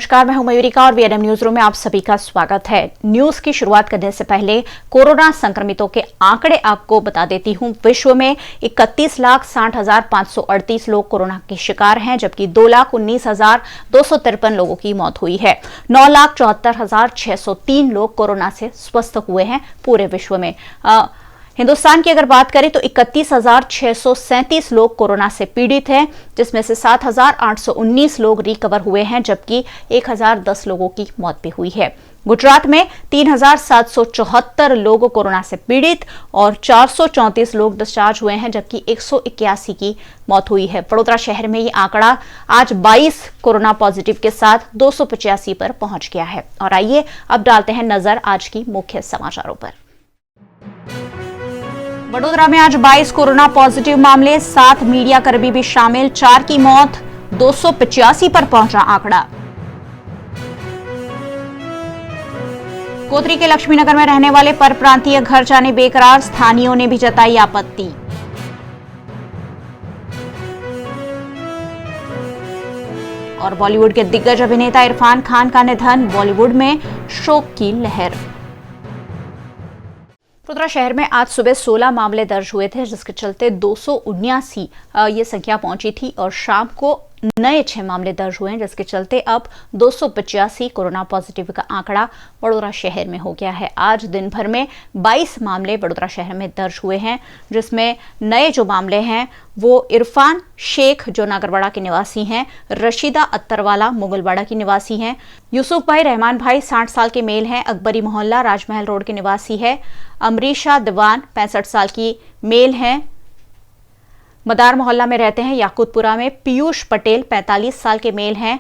नमस्कार, मैं हूं मयूरिका और वीएनएम न्यूज रूम में आप सभी का स्वागत है। न्यूज की शुरुआत करने से पहले कोरोना संक्रमितों के आंकड़े आपको बता देती हूं। विश्व में 31,60,538 लोग कोरोना के शिकार हैं, जबकि 2,19,253 लोगों की मौत हुई है। 9,74,603 लोग कोरोना से स्वस्थ हुए हैं पूरे विश्व में। हिंदुस्तान की अगर बात करें तो 31,637 लोग कोरोना से पीड़ित हैं, जिसमें से 7,819 लोग रिकवर हुए हैं, जबकि 1,010 लोगों की मौत भी हुई है। गुजरात में 3,774 लोग कोरोना से पीड़ित और 434 लोग डिस्चार्ज हुए हैं, जबकि 181 की मौत हुई है। वडोदरा शहर में ये आंकड़ा आज 22 कोरोना पॉजिटिव के साथ 285 पर पहुंच गया है। और आइए अब डालते हैं नजर आज की मुख्य समाचारों पर। वडोदरा में आज 22 कोरोना पॉजिटिव मामले, 7 मीडिया कर्मी भी शामिल, 4 की मौत, 285 पर पहुंचा आंकड़ा। कोतरी के लक्ष्मीनगर में रहने वाले परप्रांतीय घर जाने बेकरार, स्थानीयों ने भी जताई आपत्ति। और बॉलीवुड के दिग्गज अभिनेता इरफान खान का निधन, बॉलीवुड में शोक की लहर। वडोदरा शहर में आज सुबह 16 मामले दर्ज हुए थे, जिसके चलते 279 ये संख्या पहुंची थी और शाम को नए 6 मामले दर्ज हुए हैं, जिसके चलते अब 285 कोरोना पॉजिटिव का आंकड़ा वडोदरा शहर में हो गया है। आज दिन भर में 22 मामले वडोदरा शहर में दर्ज हुए हैं, जिसमें नए जो मामले हैं वो इरफान शेख जो नागरवाड़ा के निवासी हैं, रशीदा अत्तरवाला मुगलवाड़ा की निवासी हैं, यूसुफ भाई रहमान भाई 60 साल के मेल हैं, अकबरी मोहल्ला राजमहल रोड के निवासी है, अमरीशा दीवान 65 साल की मेल हैं, मदार मोहल्ला में रहते हैं, याकूतपुरा में पीयूष पटेल 45 साल के मेल हैं,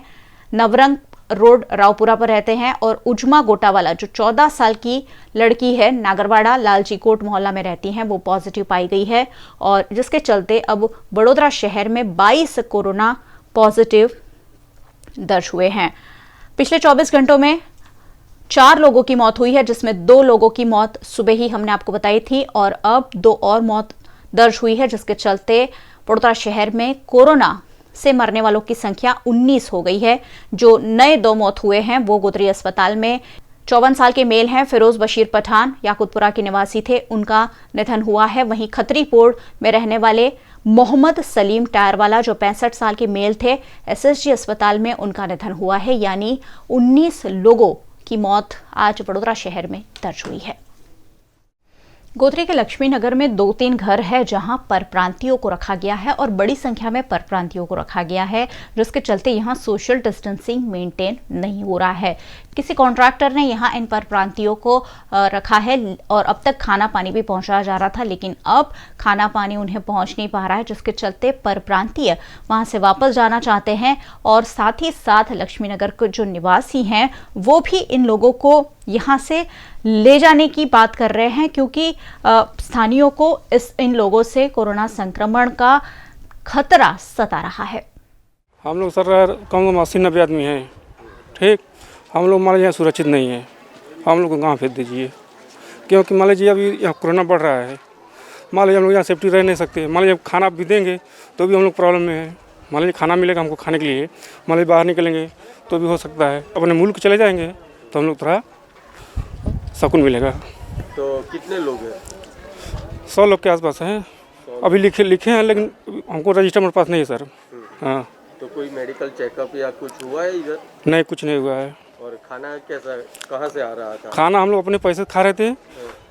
नवरंग रोड रावपुरा पर रहते हैं, और उजमा गोटावाला जो 14 साल की लड़की है, नागरवाड़ा लालजी कोट मोहल्ला में रहती हैं, वो पॉजिटिव पाई गई है। और जिसके चलते अब वडोदरा शहर में 22 कोरोना पॉजिटिव दर्ज हुए हैं। पिछले 24 घंटों में 4 लोगों की मौत हुई है, जिसमें 2 लोगों की मौत सुबह ही हमने आपको बताई थी, और अब 2 और मौत दर्ज हुई है, जिसके चलते वडोदरा शहर में कोरोना से मरने वालों की संख्या 19 हो गई है। जो नए 2 मौत हुए हैं वो गोदरी अस्पताल में 54 साल के मेल हैं, फिरोज बशीर पठान याकूतपुरा के निवासी थे, उनका निधन हुआ है। वहीं खत्रीपोड़ में रहने वाले मोहम्मद सलीम टायरवाला जो 65 साल के मेल थे, एसएसजी अस्पताल में उनका निधन हुआ है। यानी 19 लोगों की मौत आज वडोदरा शहर में दर्ज हुई है। गोत्री के लक्ष्मीनगर में 2-3 घर है जहां परप्रांतियों को रखा गया है और बड़ी संख्या में परप्रांतियों को रखा गया है, जिसके चलते यहां सोशल डिस्टेंसिंग मेंटेन नहीं हो रहा है। किसी कॉन्ट्रैक्टर ने यहां इन परप्रांतियों को रखा है और अब तक खाना पानी भी पहुंचाया जा रहा था, लेकिन अब खाना पानी उन्हें पहुंच नहीं पा रहा है, जिसके चलते परप्रांतीय वहां से वापस जाना चाहते हैं। और साथ ही साथ लक्ष्मीनगर के जो निवासी हैं वो भी इन लोगों को यहाँ से ले जाने की बात कर रहे हैं, क्योंकि स्थानीयों को इन लोगों से कोरोना संक्रमण का खतरा सता रहा है। हम लोग सर कम 80-90 आदमी हैं, ठीक। हम लोग मान लीजिए सुरक्षित नहीं है, हम लोग को गाँव भेज दीजिए, क्योंकि मान लीजिए अभी यहाँ कोरोना बढ़ रहा है। मान लीजिए हम लोग यहाँ सेफ्टी रह नहीं सकते। मान लीजिए खाना भी देंगे तो भी हम लोग प्रॉब्लम में है। मान लीजिए खाना मिलेगा हमको खाने के लिए, मान लीजिए बाहर निकलेंगे तो भी हो सकता है। अपने मुल्क चले जाएंगे तो हम लोग थोड़ा सुकून मिलेगा। तो कितने लोग हैं? 100 लोग के आसपास हैं। अभी लिखे हैं, लेकिन हमको रजिस्टर मेरे पास नहीं है सर। हाँ, तो कोई मेडिकल चेकअप या कुछ हुआ है इधर? नहीं, कुछ नहीं हुआ है। और खाना कैसा, कहाँ से आ रहा था? खाना हम लोग अपने पैसे खा रहे थे,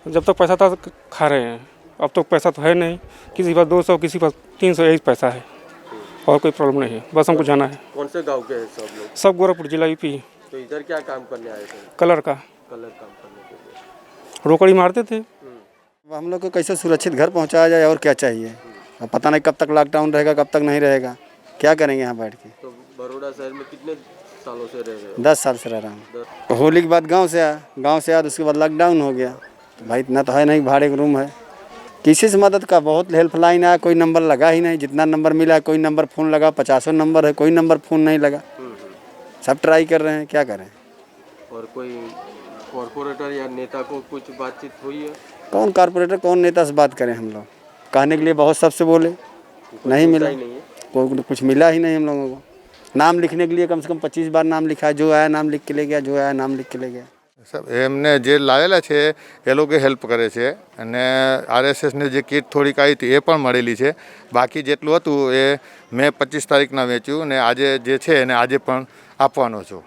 जब तक पैसा था खा रहे हैं। अब तो पैसा तो है नहीं, किसी के पास 200, किसी के पास 300, यही पैसा है, और कोई प्रॉब्लम नहीं है। बस हमको जाना है। कौन से गाँव के हैं सब लोग? सब गोरखपुर जिला यूपी। तो इधर क्या काम करने आए थे? कलर काम करने के लिए रोकड़ी मारते थे। हम लोग को कैसे सुरक्षित घर पहुंचाया जाए और क्या चाहिए। अब पता नहीं कब तक लॉकडाउन रहेगा, कब तक नहीं रहेगा, क्या करेंगे यहाँ बैठ के। तो बड़ौदा शहर में कितने सालों से रह रहे हो? 10 साल से रह रहा हूँ। होली के बाद गांव से आया तो उसके बाद लॉकडाउन हो गया। तो भाई इतना तो है नहीं, भाड़े का रूम है। किसी से मदद का बहुत हेल्पलाइन आया, कोई नंबर लगा ही नहीं। जितना नंबर मिला, कोई नंबर फ़ोन लगा, 50 नंबर है, कोई नंबर फ़ोन नहीं लगा। सब ट्राई कर रहे हैं, क्या करें। और कोई कॉर्पोरेटर या नेता को कुछ बातचीत हुई है? कौन कॉर्पोरेटर, कौन नेता से बात करें। हम लोग कहने के लिए बहुत सबसे बोले, नहीं मिला, कोई कुछ मिला ही नहीं हम लोगों को। नाम लिखने के लिए कम से कम 25 बार नाम लिखा, जो आया नाम लिख के ले गया, जो आया नाम लिख के ले गया। सब એમને જે લાવેલા છે એ લોકો હેલ્પ કરે છે અને આરએસએસની જે કીટ થોડીક આવી હતી એ પણ મળેલી છે. બાકી જેટલું હતું એ મેં 25 તારીખના વેચ્યું ને આજે જે છે એને આજે પણ આપવાનો છું.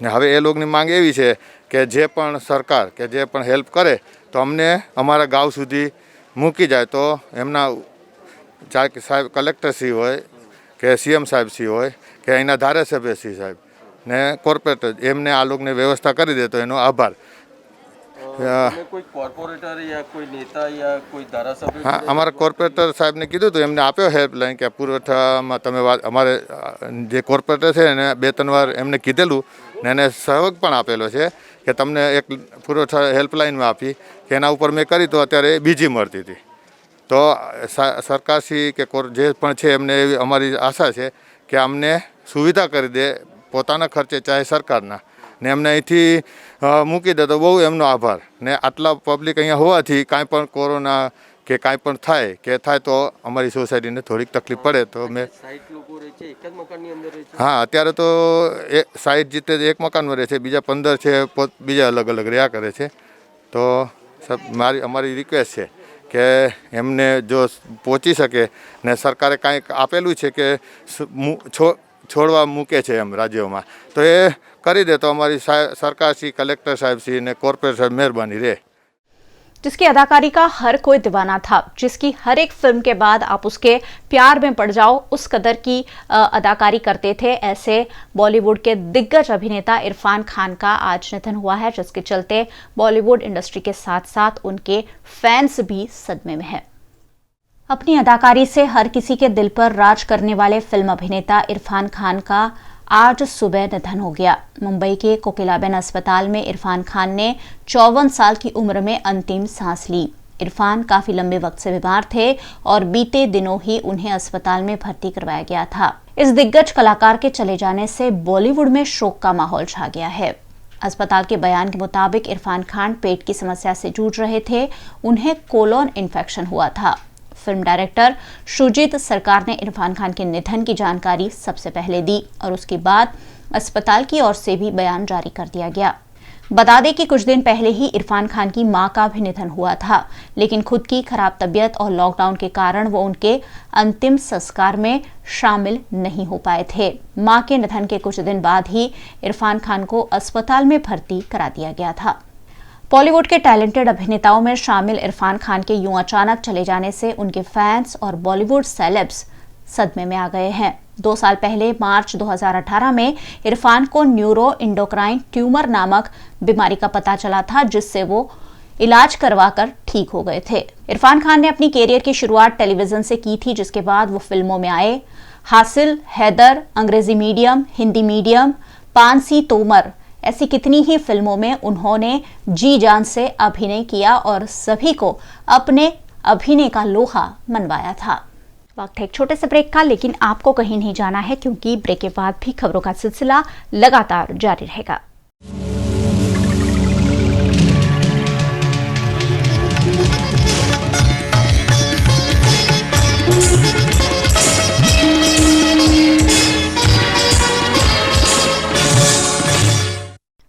ને હવે એ લોકોની માંગ એવી છે કે જે પણ સરકાર કે જે પણ હેલ્પ કરે તો અમને અમારા ગામ સુધી મૂકી જાય તો એમના ચાહે સાહેબ કલેક્ટરશ્રી હોય કે સીએમ સાહેબશ્રી હોય કે અહીંના ધારાસભ્યશ્રી સાહેબ ને કોર્પોરેટર એમને આ લોકોને વ્યવસ્થા કરી દે તો એનો આભાર. કોઈ કોર્પોરેટર યા કોઈ નેતા યા કોઈ ધારાસભ્ય હા, અમારા કોર્પોરેટર સાહેબને કીધું હતું, એમને આપ્યો હેલ્પલાઇન કે પુરવઠામાં તમે અમારે જે કોર્પોરેટર છે એને 2-3 વાર એમને કીધેલું ને એને સહયોગ પણ આપેલો છે કે તમને એક પુરવઠા હેલ્પલાઇનમાં આપી કે એના ઉપર મેં કરી તો અત્યારે બીજી મળતી હતી. તો સરકારશ્રી કે જે પણ છે એમને એવી અમારી આશા છે કે અમને સુવિધા કરી દે પોતાના ખર્ચે ચાહે સરકારના ને એમને અહીંથી મૂકી દે તો બહુ એમનો આભાર. ને આટલા પબ્લિક અહીંયા હોવાથી કાંઈ પણ કોરોના કે કાંઈ પણ થાય તો અમારી સોસાયટીને થોડીક તકલીફ પડે તો મેં 60 લોકો રહે છે એક જ મકાનની અંદર રહે છે. હા, અત્યારે તો 60 જીતે એક મકાનમાં રહે છે, બીજા 15 છે બીજા અલગ અલગ રહ્યા કરે છે. તો અમારી રિક્વેસ્ટ છે કે એમને જો પહોંચી શકે ને સરકારે કાંઈક આપેલું છે કે છોડવા મૂકે છે એમ રાજ્યોમાં તો એ કરી દે તો અમારી સરકારશ્રી કલેક્ટર સાહેબશ્રી ने कॉर्पोरेट साहब मेहरबानी रहे. जिसकी अदाकारी का हर कोई दीवाना था, जिसकी हर एक फिल्म के बाद आप उसके प्यार में पड़ जाओ, उस कदर की अदाकारी करते थे, ऐसे बॉलीवुड के दिग्गज अभिनेता इरफान खान का आज निधन हुआ है, जिसके चलते बॉलीवुड इंडस्ट्री के साथ साथ उनके फैंस भी सदमे में हैं। अपनी अदाकारी से हर किसी के दिल पर राज करने वाले फिल्म अभिनेता इरफान खान का आज सुबह निधन हो गया। मुंबई के कोकिलाबेन अस्पताल में इरफान खान ने 54 साल की उम्र में अंतिम सांस ली। इरफान काफी लंबे वक्त से बीमार थे और बीते दिनों ही उन्हें अस्पताल में भर्ती करवाया गया था। इस दिग्गज कलाकार के चले जाने से बॉलीवुड में शोक का माहौल छा गया है। अस्पताल के बयान के मुताबिक इरफान खान पेट की समस्या से जूझ रहे थे, उन्हें कोलोन इन्फेक्शन हुआ था। फिल्म डायरेक्टर शुजीत सरकार ने इरफान खान के निधन की जानकारी सबसे पहले दी और उसके बाद अस्पताल की ओर से भी बयान जारी कर दिया गया। बता दें कि कुछ दिन पहले ही इरफान खान की मां का भी निधन हुआ था, लेकिन खुद की खराब तबीयत और लॉकडाउन के कारण वो उनके अंतिम संस्कार में शामिल नहीं हो पाए थे। मां के निधन के कुछ दिन बाद ही इरफान खान को अस्पताल में भर्ती करा दिया गया था। बॉलीवुड के टैलेंटेड अभिनेताओं में शामिल इरफान खान के यूं अचानक चले जाने से उनके फैंस और बॉलीवुड सेलेब्स सदमे में आ गए हैं। 2 साल पहले मार्च 2018 में इरफान को न्यूरो इंडोक्राइन ट्यूमर नामक बीमारी का पता चला था, जिससे वो इलाज करवाकर ठीक हो गए थे। इरफान खान ने अपनी कैरियर की शुरुआत टेलीविजन से की थी, जिसके बाद वो फिल्मों में आए। हासिल, हैदर, अंग्रेजी मीडियम, हिंदी मीडियम, पानसी तोमर ऐसी कितनी ही फिल्मों में उन्होंने जी जान से अभिनय किया और सभी को अपने अभिनय का लोहा मनवाया था। वक्त है एक छोटे से ब्रेक का, लेकिन आपको कहीं नहीं जाना है, क्योंकि ब्रेक के बाद भी खबरों का सिलसिला लगातार जारी रहेगा।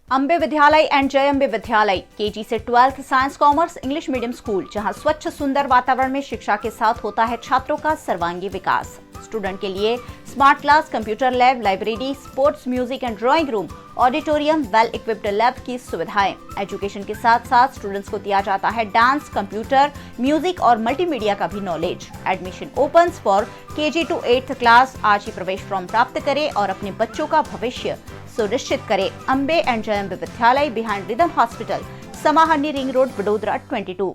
अंबे विद्यालय एंड जय अंबे विद्यालय केजी से 12th science commerce English medium school, जहां स्वच्छ सुंदर वातावरण में शिक्षा के साथ होता है छात्रों का सर्वांगीण विकास। स्टूडेंट के लिए smart class, computer lab, library, sports, music and drawing room, auditorium, well equipped lab की सुविधाएं। एजुकेशन के साथ साथ स्टूडेंट्स को दिया जाता है डांस, कंप्यूटर, म्यूजिक और मल्टीमीडिया का भी knowledge. Admission open for KG to 8th class. आज ही प्रवेश फॉर्म प्राप्त करें और अपने बच्चों का भविष्य सुनिश्चित करें। Ambe and Jai Ambe Vidyalaya, behind Rhythm hospital, समाहरणी ring road, Vadodara 22।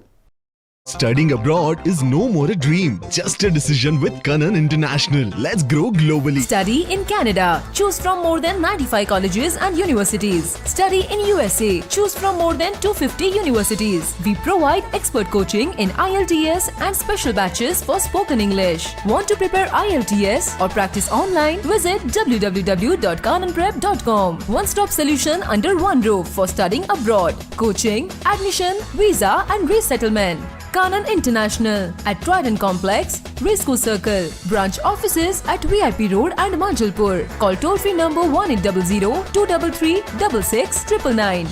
Studying abroad is no more a dream, just a decision with Kanan International. Let's grow globally. Study in Canada. Choose from more than 95 colleges and universities. Study in USA. Choose from more than 250 universities. We provide expert coaching in IELTS and special batches for spoken English. Want to prepare IELTS or practice online? Visit www.kananprep.com. One-stop solution under one roof for studying abroad. Coaching, admission, visa and resettlement. Kanan International at Trident Complex, Risco Circle. Branch offices at VIP Road and Manjalpur. Call toll-free number 1800-233-6699.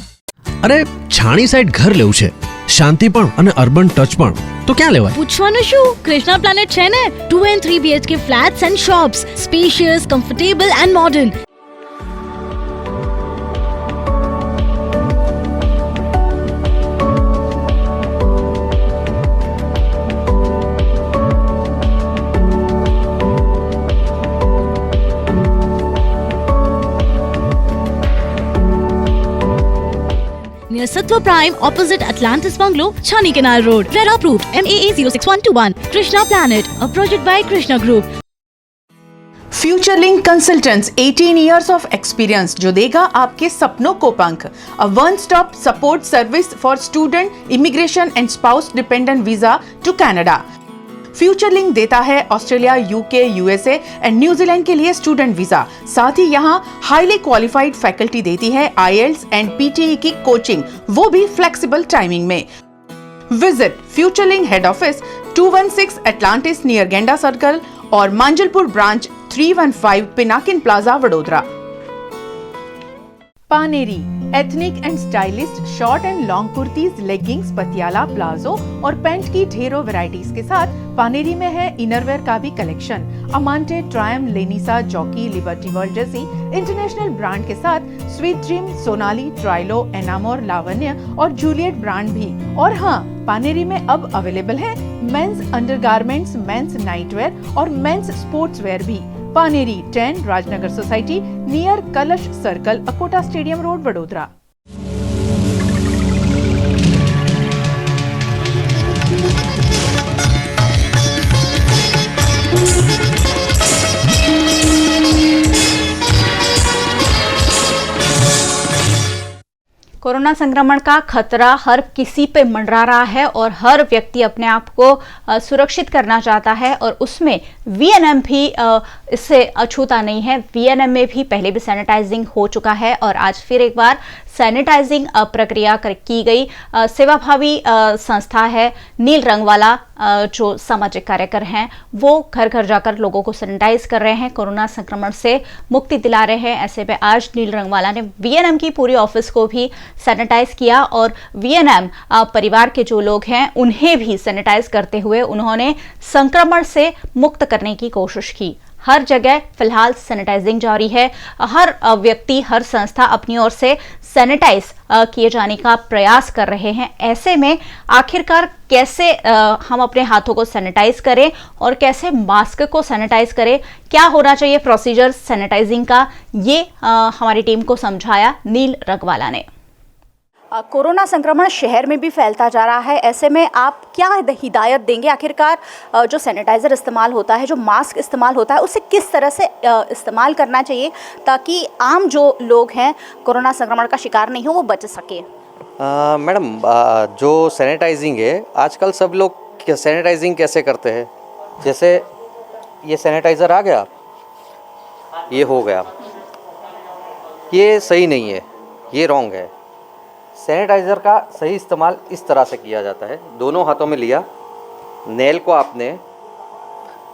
અરે છાણી side ઘર લેવું છે, શાંતિ પણ અને urban touch પણ, તો ક્યાં લેવાય? પૂછવાનું શું, કૃષ્ણા પ્લાનેટ છે ને. 2 and 3 BHK flats and shops, spacious, comfortable and modern. Near Sattva Prime, opposite Atlantis Bungalow, Chani Canal Road. RERA approved. MAA 06121. Krishna Planet, a project by Krishna Group. Future link consultants 18 years of experience जो देगा आपके सपनों को पंख. A one stop support service for student, immigration and spouse dependent visa to Canada. Future link देता है Australia, UK, USA and New Zealand के लिए स्टूडेंट वीजा. साथ ही यहाँ हाईली क्वालिफाइड फैकल्टी देती है IELTS एंड PTE की कोचिंग, वो भी फ्लेक्सिबल टाइमिंग में. Visit future link head office 216 Atlantis near गेंडा सर्कल और Manjalpur branch 315 Pinakin plaza Vadodara. Paneri ethnic and stylist short and long kurtis, leggings, Patiala, palazzo और पैंट की ढेरों वैरायटीज के साथ पानेरी में है इनरवेयर का भी कलेक्शन. अमांटे, ट्रायम, लेनिसा, जॉकी, लिबर्टी वर्ल्ड जैसी इंटरनेशनल ब्रांड के साथ स्वीट ड्रीम, सोनाली, ट्राइलो, एनामोर, लावण्य और जूलियट ब्रांड भी. और हाँ, पानेरी में अब अवेलेबल है मेंस अंडरगारमेंट्स, मेंस नाइटवेयर और मेंस स्पोर्ट्सवेयर भी. पानेरी 10 राजनगर सोसाइटी नियर कलश circle, Akota stadium road, Vadodara. Corona संक्रमण का खतरा हर किसी पे मंडरा रहा है और हर व्यक्ति अपने आप को सुरक्षित करना चाहता है और उसमें VNM भी इससे अछूता नहीं है. VNM में भी पहले भी सैनिटाइजिंग हो चुका है और आज फिर एक बार सैनिटाइजिंग प्रक्रिया की गई. सेवाभावी संस्था है नील रंगवाला, जो सामाजिक कार्यकर हैं, वो घर घर जाकर लोगों को सैनिटाइज कर रहे हैं, कोरोना संक्रमण से मुक्ति दिला रहे हैं. ऐसे में आज नील रंगवाला ने VNM की पूरी ऑफिस को भी सैनिटाइज किया और VNM परिवार के जो लोग हैं उन्हें भी सैनिटाइज करते हुए उन्होंने संक्रमण से मुक्त करने की कोशिश की. हर जगह फिलहाल सैनिटाइजिंग जारी है. हर व्यक्ति, हर संस्था अपनी ओर से सैनिटाइज किए जाने का प्रयास कर रहे हैं. ऐसे में आखिरकार कैसे हम अपने हाथों को सैनिटाइज करें और कैसे मास्क को सैनिटाइज करें, क्या होना चाहिए प्रोसीजर सैनिटाइजिंग का, ये हमारी टीम को समझाया नील रंगवाला ने. कोरोना संक्रमण शहर में भी फैलता जा रहा है. ऐसे में आप क्या हिदायत देंगे, आखिरकार जो सैनिटाइज़र इस्तेमाल होता है, जो मास्क इस्तेमाल होता है, उसे किस तरह से इस्तेमाल करना चाहिए ताकि आम जो लोग हैं कोरोना संक्रमण का शिकार नहीं हो, वो बच सके? मैडम, जो सैनिटाइजिंग है आजकल सब लोग सैनिटाइजिंग कैसे करते हैं, जैसे ये सैनिटाइज़र आ गया, ये हो गया, ये सही नहीं है, ये रॉन्ग है. सैनिटाइज़र का सही इस्तेमाल इस तरह से किया जाता है. दोनों हाथों में लिया, नेल को आपने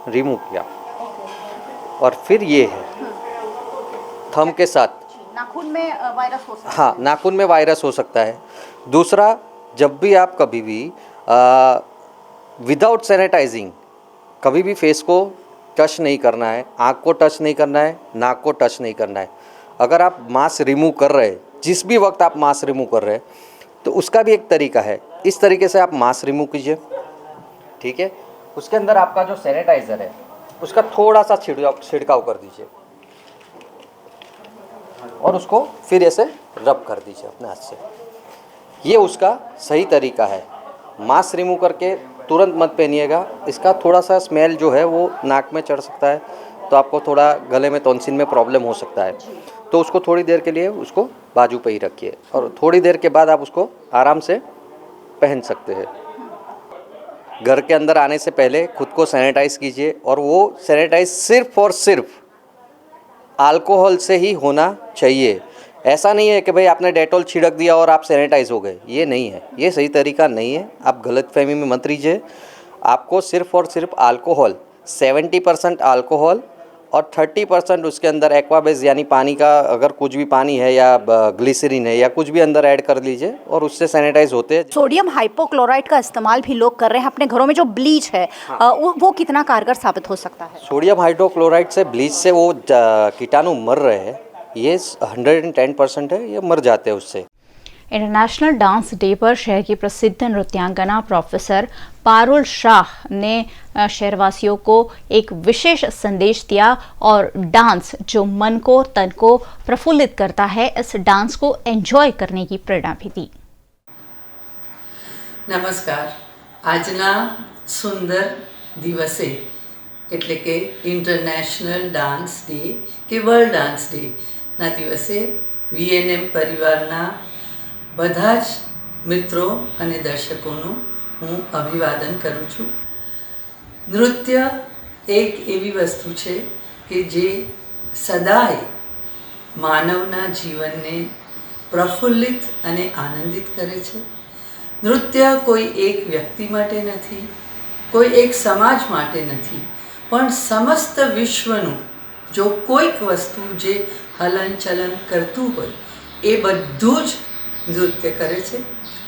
रिमूव किया और फिर ये है थंब के साथ. नाखून में वायरस हो सकता है. हाँ, नाखून में वायरस हो सकता है. दूसरा, जब भी आप कभी भी विदाउट सैनिटाइजिंग कभी भी फेस को टच नहीं करना है, आँख को टच नहीं करना है, नाक को टच नहीं करना है. अगर आप मास्क रिमूव कर रहे हैं, जिस भी वक्त आप मास्क रिमूव कर रहे हैं, तो उसका भी एक तरीका है. इस तरीके से आप मास्क रिमूव कीजिए, ठीक है. उसके अंदर आपका जो सैनिटाइज़र है उसका थोड़ा सा छिड़काव कर दीजिए और उसको फिर ऐसे रब कर दीजिए अपने हाथ से. ये उसका सही तरीका है. मास्क रिमूव करके तुरंत मत पहनिएगा. इसका थोड़ा सा स्मेल जो है वो नाक में चढ़ सकता है, तो आपको थोड़ा गले में, टॉन्सिल में प्रॉब्लम हो सकता है. तो उसको थोड़ी देर के लिए उसको बाजू पे ही रखिए और थोड़ी देर के बाद आप उसको आराम से पहन सकते हैं. घर के अंदर आने से पहले खुद को सैनिटाइज़ कीजिए और वो सैनिटाइज सिर्फ और सिर्फ अल्कोहल से ही होना चाहिए. ऐसा नहीं है कि भाई आपने डेटॉल छिड़क दिया और आप सैनिटाइज हो गए, ये नहीं है, ये सही तरीका नहीं है। आप गलतफहमी में मत रहिए। आपको सिर्फ और सिर्फ अल्कोहल 70% अल्कोहल और 30% उसके अंदर एक्वाबेस यानी पानी का, अगर कुछ भी पानी है या ग्लिसरीन है या कुछ भी अंदर ऐड कर लीजिए और उससे सैनिटाइज होते हैं। सोडियम हाइपोक्लोराइड का इस्तेमाल भी लोग कर रहे हैं अपने घरों में, जो ब्लीच है वो कितना कारगर साबित हो सकता है? सोडियम हाइड्रोक्लोराइड से, ब्लीच से वो कीटाणु मर रहे हैं, ये 110% है, ये मर जाते हैं उससे। इंटरनेशनल डांस डे पर शहर की प्रसिद्ध नृत्यांगना प्रोफेसर पारुल शाह ने शहरवासियों को एक विशेष संदेश दिया और डांस जो मन को तन को प्रफुल्लित करता है, इस डांस को एंजॉय करने की प्रेरणा भी दी। નમસ્કાર, આજના સુંદર દિવસે એટલે કે ઇન્ટરનેશનલ ડાન્સ ડે કે વર્લ્ડ ડાન્સ ડેના દિવસે VNM પરિવારના બધા જ મિત્રો અને દર્શકોનું હું અભિવાદન કરું છું। નૃત્ય એક એવી વસ્તુ છે કે જે સદાય માનવના જીવનને પ્રફુલ્લિત અને આનંદિત કરે છે। નૃત્ય કોઈ એક વ્યક્તિ માટે નથી, કોઈ એક સમાજ માટે નથી, પણ સમસ્ત વિશ્વનું જો કોઈક વસ્તુ જે હલનચલન કરતું હોય એ બધું જ નૃત્ય કરે છે।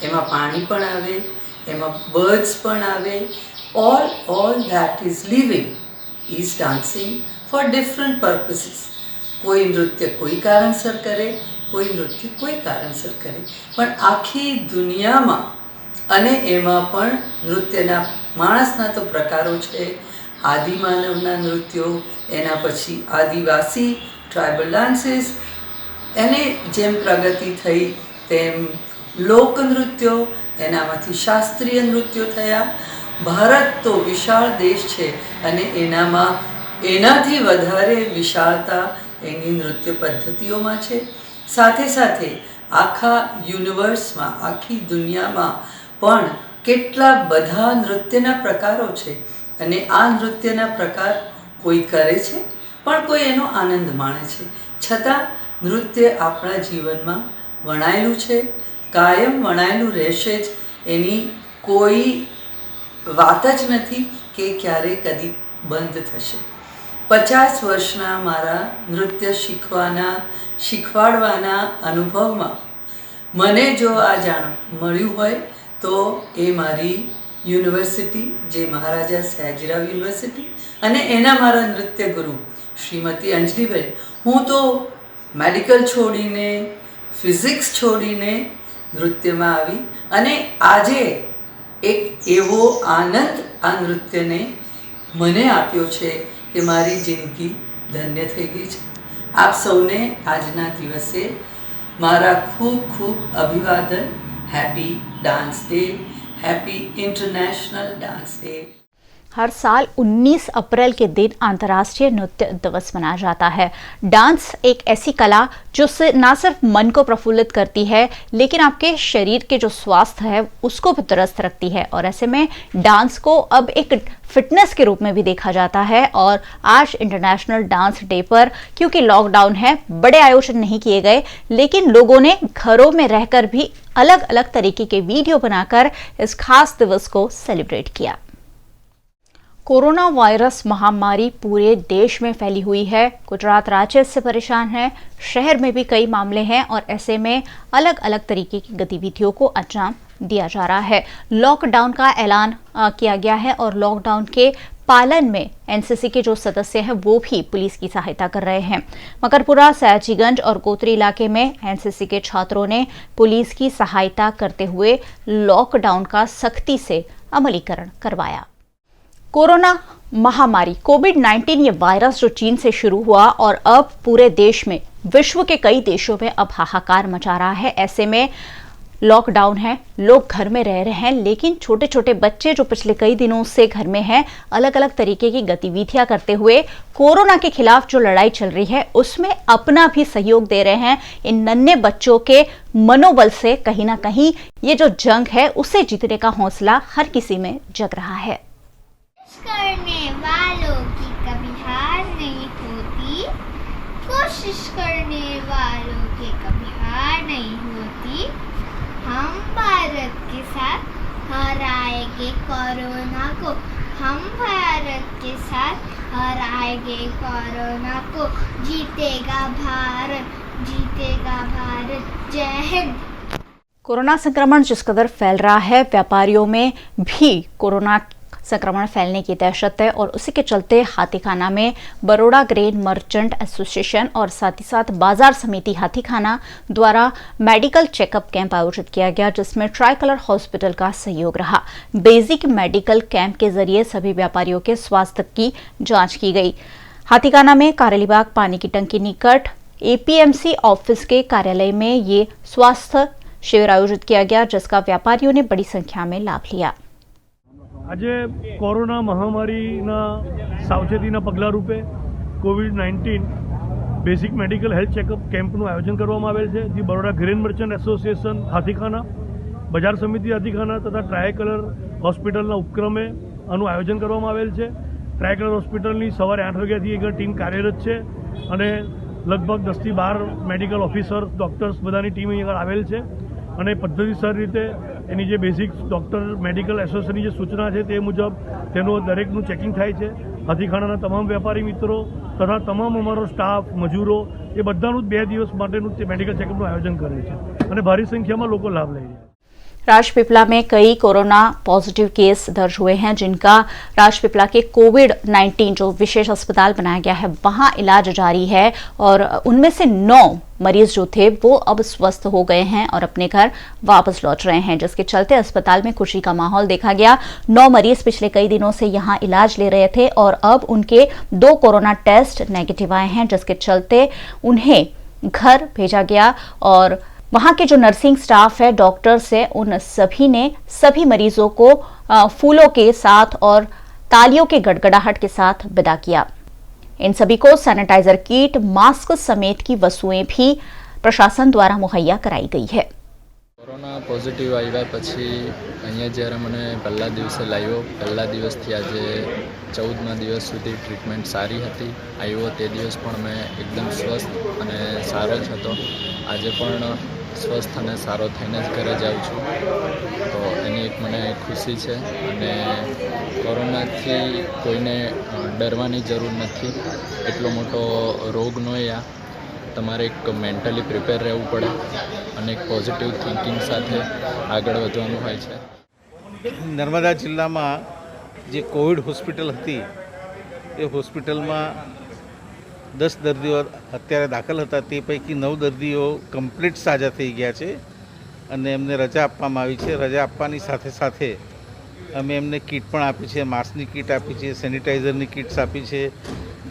એમાં પાણી પણ આવે, એમાં બર્ડ્સ પણ આવે, all that is living is dancing for different purposes। કોઈ નૃત્ય કોઈ કારણસર કરે, કોઈ નૃત્ય કોઈ કારણસર કરે, પણ આખી દુનિયામાં અને એમાં પણ નૃત્યના માણસના તો પ્રકારો છે। આદિમાનવના નૃત્યો, એના પછી આદિવાસી ટ્રાઇબલ ડાન્સીસ, એને જેમ પ્રગતિ થઈ તેમ લોકનૃત્યો, એનામાંથી શાસ્ત્રીય નૃત્યો થયા। ભારત તો વિશાળ દેશ છે અને એનામાં એનાથી વધારે વિશાળતા એની નૃત્ય પદ્ધતિઓમાં છે। સાથે સાથે આખા યુનિવર્સમાં, આખી દુનિયામાં પણ કેટલા બધા નૃત્યના પ્રકારો છે અને આ નૃત્યના પ્રકાર કોઈ કરે છે પણ કોઈ એનો આનંદ માણે છે। છતાં નૃત્ય આપણા જીવનમાં વણાયેલું છે, કાયમ વણાયેલું રહેશે જ, એની કોઈ વાત જ નથી કે ક્યારે કદી બંધ થશે। 50 વર્ષના મારા નૃત્ય શીખવાડવાના અનુભવમાં મને જો આ જાણ મળ્યું હોય તો એ મારી યુનિવર્સિટી, જે મહારાજા સયાજીરાવ યુનિવર્સિટી, અને એના મારા નૃત્ય ગુરુ શ્રીમતી અંજલિબેન। હું તો મેડિકલ છોડીને, ફિઝિક્સ છોડીને નૃત્યમાં આવી અને આજે એક એવો આનંદ આ નૃત્યને મને આપ્યો છે કે મારી જિંદગી ધન્ય થઈ ગઈ છે। આપ સૌને આજના દિવસે મારા ખૂબ ખૂબ અભિવાદન। Happy dance day, happy international dance day. हर साल 19 अप्रैल के दिन अंतर्राष्ट्रीय नृत्य दिवस मनाया जाता है। डांस एक ऐसी कला जो ना सिर्फ मन को प्रफुल्लित करती है, लेकिन आपके शरीर के जो स्वास्थ्य है उसको भी दुरुस्त रखती है। और ऐसे में डांस को अब एक फिटनेस के रूप में भी देखा जाता है। और आज इंटरनेशनल डांस डे पर क्योंकि लॉकडाउन है, बड़े आयोजन नहीं किए गए, लेकिन लोगों ने घरों में रहकर भी अलग अलग तरीके के वीडियो बनाकर इस खास दिवस को सेलिब्रेट किया। कोरोना वायरस महामारी पूरे देश में फैली हुई है। गुजरात राज्य इससे परेशान है, शहर में भी कई मामले हैं और ऐसे में अलग अलग तरीके की गतिविधियों को अंजाम दिया जा रहा है। लॉकडाउन का ऐलान किया गया है और लॉकडाउन के पालन में एनसीसी के जो सदस्य हैं वो भी पुलिस की सहायता कर रहे हैं। मकरपुरा, सयाजीगंज और कोतरी इलाके में एनसीसी के छात्रों ने पुलिस की सहायता करते हुए लॉकडाउन का सख्ती से अमलीकरण करवाया। कोरोना महामारी कोविड-19 ये वायरस जो चीन से शुरू हुआ और अब पूरे देश में, विश्व के कई देशों में अब हाहाकार मचा रहा है। ऐसे में लॉकडाउन है, लोग घर में रह रहे हैं, लेकिन छोटे छोटे बच्चे जो पिछले कई दिनों से घर में हैं, अलग अलग तरीके की गतिविधियां करते हुए कोरोना के खिलाफ जो लड़ाई चल रही है उसमें अपना भी सहयोग दे रहे हैं। इन नन्हे बच्चों के मनोबल से कहीं ना कहीं ये जो जंग है उसे जीतने का हौसला हर किसी में जग रहा है। करने वालों की कभी हार नहीं होती, कोशिश करने वालों के कभी नहीं होती। हम भारत के साथ हराएंगे कोरोना को, हम भारत के साथ हराएंगे कोरोना को। जीतेगा भारत, जीतेगा भारत। जय हिंद। कोरोना संक्रमण जिस कदर फैल रहा है, व्यापारियों में भी कोरोना संक्रमण फैलने की दहशत है और उसी के चलते हाथीखाना में बड़ौदा ग्रेन मर्चेंट एसोसिएशन और साथ ही साथ बाजार समिति हाथीखाना द्वारा मेडिकल चेकअप कैंप आयोजित किया गया, जिसमें ट्राई कलर हॉस्पिटल का सहयोग रहा। बेसिक मेडिकल कैंप के जरिए सभी व्यापारियों के स्वास्थ्य की जांच की गई। हाथीखाना में कारेलीबाग पानी की टंकी निकट एपीएमसी ऑफिस के कार्यालय में ये स्वास्थ्य शिविर आयोजित किया गया, जिसका व्यापारियों ने बड़ी संख्या में लाभ लिया। આજે કોરોના મહામારીના સાવચેતીના પગલાં રૂપે COVID-19 basic medical health checkup કેમ્પનું આયોજન કરવામાં આવેલ છે, જે Baroda grain merchant association Hathikhana, બજાર સમિતિ હાથીખાના તથા ટ્રાય કલર હોસ્પિટલના ઉપક્રમે આનું આયોજન કરવામાં આવેલ છે। ટ્રાય કલર હોસ્પિટલની સવારે 8 વાગ્યાથી એક ટીમ કાર્યરત છે અને લગભગ 10 થી 12 મેડિકલ ઓફિસર, ડૉક્ટર્સ બધાની ટીમ અહીં આવેલ છે અને પદ્ધતિસર રીતે એની જે બેઝિક ડૉક્ટર મેડિકલ એસોસિએશનની જે સૂચના છે તે મુજબ તેનું દરેકનું ચેકિંગ થાય છે। હાથીખાનાના તમામ વેપારી મિત્રો તથા તમામ અમારો સ્ટાફ, મજૂરો એ બધાનું 2 દિવસ માટેનું તે મેડિકલ ચેકઅપનું આયોજન કરે છે અને ભારી સંખ્યામાં લોકો લાભ લઈ રહ્યા છે। राजपीपला में कई कोरोना पॉजिटिव केस दर्ज हुए हैं, जिनका राजपीपला के कोविड-19 जो विशेष अस्पताल बनाया गया है वहां इलाज जारी है और उनमें से 9 मरीज जो थे वो अब स्वस्थ हो गए हैं और अपने घर वापस लौट रहे हैं, जिसके चलते अस्पताल में खुशी का माहौल देखा गया। 9 मरीज पिछले कई दिनों से यहां इलाज ले रहे थे और अब उनके 2 कोरोना टेस्ट नेगेटिव आए हैं, जिसके चलते उन्हें घर भेजा गया और वहां के जो नर्सिंग स्टाफ है, डॉक्टर्स है, उन सभी ने सभी मरीजों को फूलों के साथ और तालियों के गड़गड़ाहट के साथ विदा किया। इन सभी को सैनिटाइजर किट, मास्क समेत की वस्तुएं भी प्रशासन द्वारा मुहैया कराई गई है। कोरोना पॉजिटिव आव्या पछी अहींया ज्यारे मने पहला दिवसे लाव्यो, पहला दिवसथी आजे 14मा दिवस सुधी ट्रीटमेंट सारी हती। आव्यो ते दिवस पण मैं एकदम स्वस्थ अने सारो ज हतो। आजे पण स्वस्थ अने सारो थईने ज घरे जाऊं छुं, तो एनी एक मने खुशी छे अने कोरोनाथी कोईने डरवानी जरूर नथी। एटलो मोटो रोग नोय आ, તમારે એક મેન્ટલી પ્રિપેર રહેવું પડે અને એક પોઝિટિવ થિંકિંગ સાથે આગળ વધવાનું હોય છે। નર્મદા જિલ્લામાં જે કોવિડ હોસ્પિટલ હતી એ હોસ્પિટલમાં 10 દર્દીઓ અત્યારે દાખલ હતા, તે પૈકી 9 દર્દીઓ કમ્પ્લીટ સાજા થઈ ગયા છે અને એમને રજા આપવામાં આવી છે। રજા આપવાની સાથે સાથે અમે એમને કીટ પણ આપી છે, માસ્કની કીટ આપી છે, સેનિટાઈઝરની કીટ્સ આપી છે।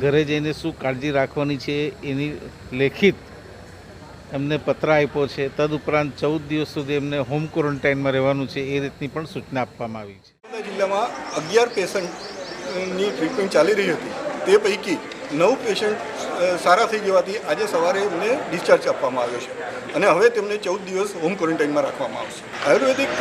ઘરે જઈને શું કાળજી રાખવાની છે એની લેખિત એમને પત્ર આપ્યો છે। તદુપરાંત 14 દિવસ સુધી એમને હોમ ક્વોરન્ટાઇનમાં રહેવાનું છે, એ રીતની પણ સૂચના આપવામાં આવી છે। જિલ્લામાં 11 પેશન્ટની ટ્રીટમેન્ટ ચાલી રહી હતી, તે પૈકી 9 પેશન્ટ સારા થઈ જવાથી આજે સવારે એમને ડિસ્ચાર્જ આપવામાં આવ્યો છે અને હવે તેમને 14 દિવસ હોમ ક્વોરન્ટાઇનમાં રાખવામાં આવશે। આયુર્વેદિક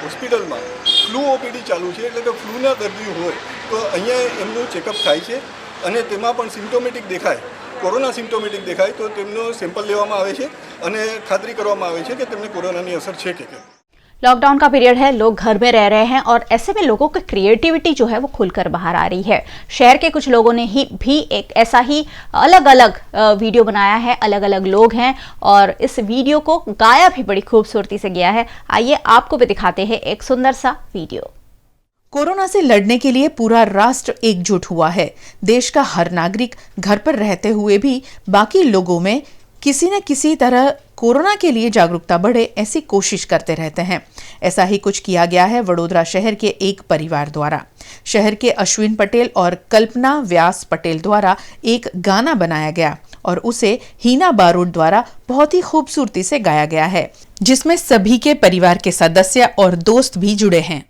હોસ્પિટલમાં ફ્લૂ ઓપીડી ચાલુ છે, એટલે કે ફ્લૂના દર્દીઓ હોય તો અહીંયા એમનું ચેકઅપ થાય છે અને તેમાં પણ સિમ્પ્ટોમેટિક દેખાય, કોરોના સિમ્પ્ટોમેટિક દેખાય તો તેમનો સેમ્પल લેવામાં આવે છે અને ખાતરી કરવામાં આવે છે કે તેમને કોરોનાની અસર છે કે કેમ। लॉकडाउन का पीरियड है, लोग घर में रह रहे हैं और ऐसे में लोगों की क्रिएटिविटी जो है वो खुलकर बाहर आ रही है। शहर के कुछ लोगों ने भी एक ऐसा ही अलग अलग वीडियो बनाया है, अलग अलग लोग हैं और इस वीडियो को गाया भी बड़ी खूबसूरती से गया है। आइए आपको भी दिखाते हैं एक सुंदर सा वीडियो। कोरोना से लड़ने के लिए पूरा राष्ट्र एकजुट हुआ है। देश का हर नागरिक घर पर रहते हुए भी बाकी लोगों में किसी न किसी तरह कोरोना के लिए जागरूकता बढ़े, ऐसी कोशिश करते रहते हैं। ऐसा ही कुछ किया गया है वडोदरा शहर के एक परिवार द्वारा। शहर के अश्विन पटेल और कल्पना व्यास पटेल द्वारा एक गाना बनाया गया और उसे हीना बारोट द्वारा बहुत ही खूबसूरती से गाया गया है, जिसमें सभी के परिवार के सदस्य और दोस्त भी जुड़े हैं।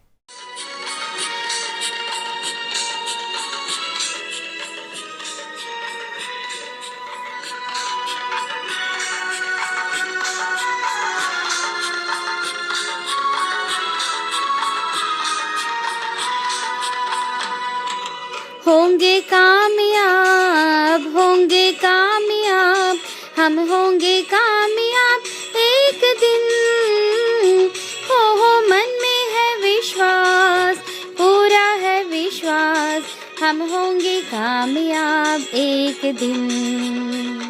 होंगे कामयाब, होंगे कामयाब, हम होंगे कामयाब, एक दिन।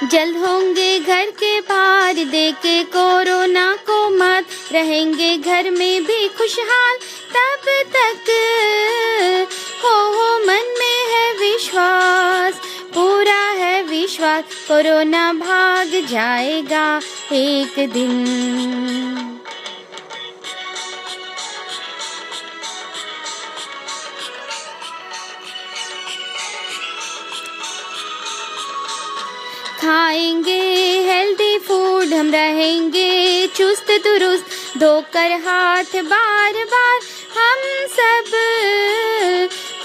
जल्द होंगे घर के बाहर देके कोरोना को मत, रहेंगे घर में भी खुशहाल तब तक। हो मन में है विश्वास, पूरा है विश्वास, कोरोना भाग जाएगा एक दिन। खाएंगे हेल्दी फूड, हम रहेंगे चुस्त दुरुस्त, धोकर हाथ बार बार हम सब।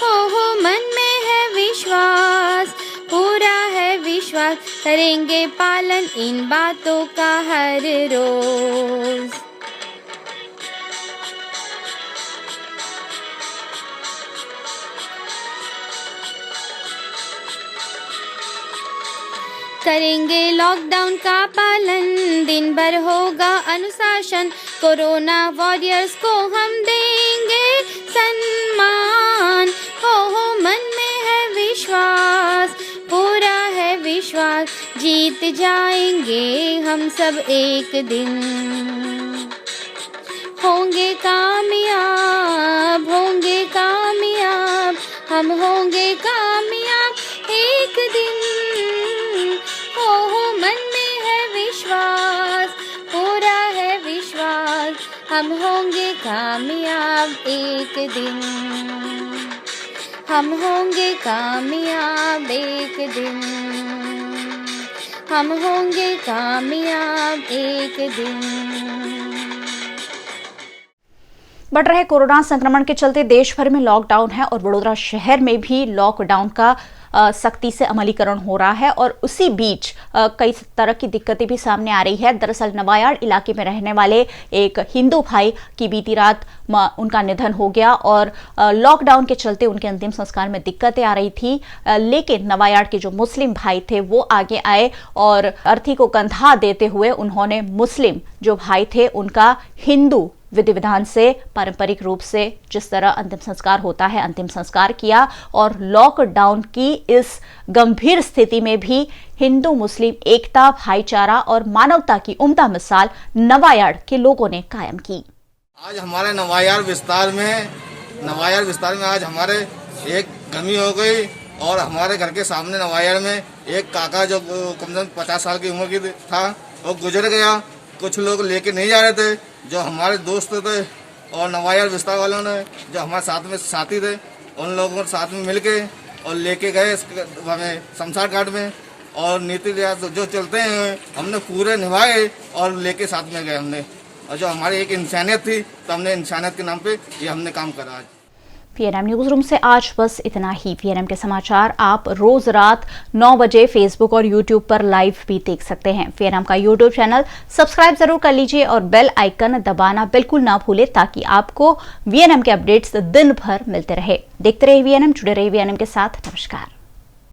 हो मन में है विश्वास, पूरा है विश्वास, करेंगे पालन इन बातों का हर रोज। करेंगे लॉकडाउन का पालन, दिन भर होगा अनुशासन, कोरोना वॉरियर्स को हम देंगे सम्मान। हो मन में है विश्वास, पूरा है विश्वास, जीत जाएंगे हम सब एक दिन। होंगे कामयाब, होंगे कामयाब, हम होंगे कामयाब एक दिन। हो मन में है विश्वास, पूरा है विश्वास, हम होंगे कामयाब एक दिन। हम होंगे कामयाब एक दिन, हम होंगे कामयाब एक दिन। बढ़ रहे कोरोना संक्रमण के चलते देश भर में लॉकडाउन है और वडोदरा शहर में भी लॉकडाउन का सख्ती से अमलीकरण हो रहा है और उसी बीच कई तरह की दिक्कतें भी सामने आ रही है। दरअसल नवायाड़ इलाके में रहने वाले एक हिंदू भाई की बीती रात उनका निधन हो गया और लॉकडाउन के चलते उनके अंतिम संस्कार में दिक्कतें आ रही थी, लेकिन नवायाड़ के जो मुस्लिम भाई थे वो आगे आए और अर्थी को कंधा देते हुए उन्होंने मुस्लिम जो भाई थे उनका हिंदू विधि विधान से पारंपरिक रूप से जिस तरह अंतिम संस्कार होता है अंतिम संस्कार किया और लॉकडाउन की इस गंभीर स्थिति में भी हिंदू मुस्लिम एकता, भाईचारा और मानवता की उम्दा मिसाल नवायाड़ के लोगों ने कायम की। आज हमारे नवायाड़ विस्तार में आज हमारे एक कमी हो गई और हमारे घर के सामने नवायाड़ में एक काका जो कम से कम 50 साल की उम्र की था वो गुजर गया। कुछ लोग लेके नहीं जा रहे थे, जो हमारे दोस्त थे और नवायाड़ विस्तार वालों ने जो हमारे साथ में साथी थे उन लोगों के साथ में मिलके और लेके गए हमें शमशान घाट में और नीति रिवाज जो चलते हैं हमने पूरे निभाए और लेके साथ में गए हमने। और जो हमारी एक इंसानियत थी तो हमने इंसानियत के नाम पे ये हमने काम करा। आज VNM न्यूज रूम से आज बस इतना ही। VNM के समाचार आप रोज रात 9 बजे फेसबुक और यूट्यूब पर लाइव भी देख सकते हैं। VNM का यूट्यूब चैनल सब्सक्राइब जरूर कर लीजिए और बेल आइकन दबाना बिल्कुल ना भूले ताकि आपको VNM के अपडेट्स दिन भर मिलते रहे। देखते रहिए VNM, जुड़े रहिए VNM के साथ। नमस्कार।